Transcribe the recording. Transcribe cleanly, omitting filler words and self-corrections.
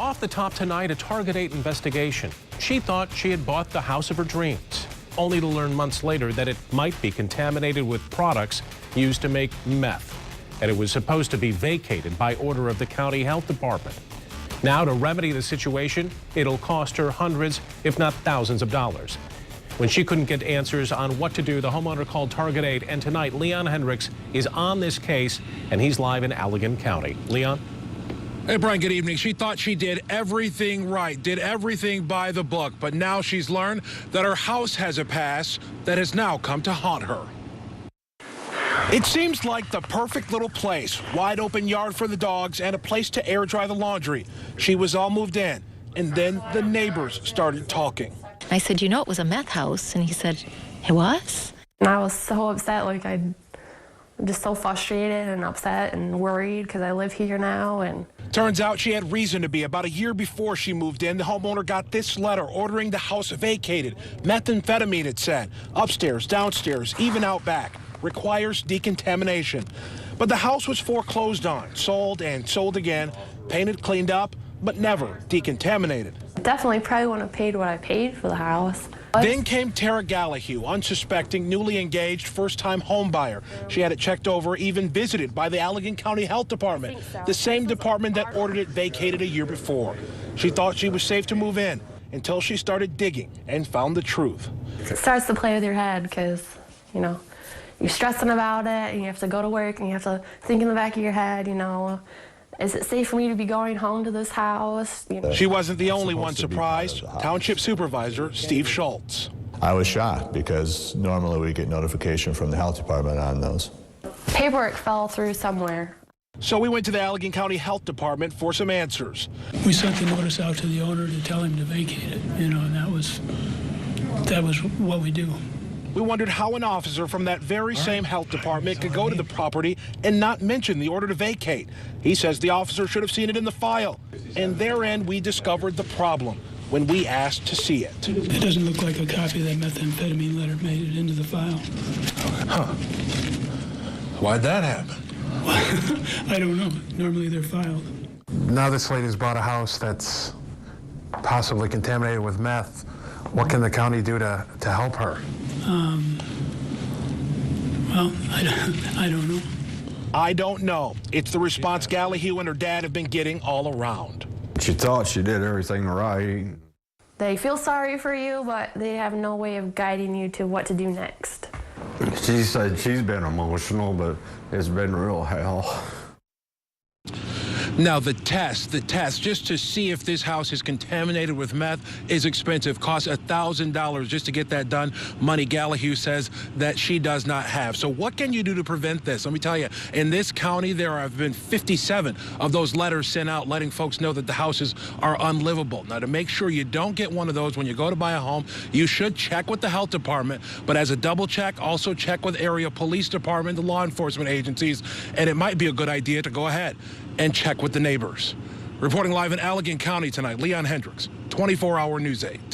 Off the top tonight, a Target 8 investigation. She thought she had bought the house of her dreams, only to learn months later that it might be contaminated with products used to make meth, and it was supposed to be vacated by order of the county health department. Now, to remedy the situation, it'll cost her hundreds, if not thousands of dollars. When she couldn't get answers on what to do, the homeowner called Target 8, and tonight Leon Hendricks is on this case, and he's live in Allegan County. Leon? Hey, Brian, good evening. She thought she did everything right, did everything by the book, but now she's learned that her house has a past that has now come to haunt her. It seems like the perfect little place. Wide open yard for the dogs and a place to air dry the laundry. She was all moved in, and then the neighbors started talking. I said, you know, it was a meth house, and he said, it was? And I was so upset, I'm just so frustrated and upset and worried because I live here now. And turns out she had reason to be. About a year before she moved in, the homeowner got this letter ordering the house vacated. Methamphetamine, it said. Upstairs, downstairs, even out back. Requires decontamination. But the house was foreclosed on, sold and sold again, painted, cleaned up, but never decontaminated. Definitely probably wouldn't have paid what I paid for the house. Then came Tara Gallihugh, unsuspecting, newly engaged, first-time home buyer. She had it checked over, even visited by the Allegan County Health Department, the same department that ordered it vacated a year before. She thought she was safe to move in until she started digging and found the truth. It starts to play with your head because, you know, you're stressing about it and you have to go to work and you have to think in the back of your head, you know, is it safe for me to be going home to this house? You know. She wasn't the only one surprised. Township Supervisor Steve Schultz. I was shocked because normally we get notification from the health department on those. Paperwork fell through somewhere. So we went to the Allegan County Health Department for some answers. We sent the notice out to the owner to tell him to vacate it, you know, and that was what we do. We wondered how an officer from that very same health department could go to the property and not mention the order to vacate. He says the officer should have seen it in the file. And therein, we discovered the problem when we asked to see it. It doesn't look like a copy of that methamphetamine letter made it into the file. Huh. Why'd that happen? I don't know. Normally they're filed. Now this lady's bought a house that's possibly contaminated with meth. What can the county do to help her? Well, I don't know. I don't know. It's the response Gallihugh and her dad have been getting all around. She thought she did everything right. They feel sorry for you, but they have no way of guiding you to what to do next. She said she's been emotional, but it's been real hell. Now, the test, just to see if this house is contaminated with meth is expensive. Costs $1,000 just to get that done. Money Gallihugh says that she does not have. So what can you do to prevent this? Let me tell you, in this county, there have been 57 of those letters sent out letting folks know that the houses are unlivable. Now, to make sure you don't get one of those when you go to buy a home, you should check with the health department. But as a double check, also check with area police department, the law enforcement agencies. And it might be a good idea to go ahead and check with the neighbors. Reporting live in Allegan County tonight, Leon Hendricks, 24-Hour News 8.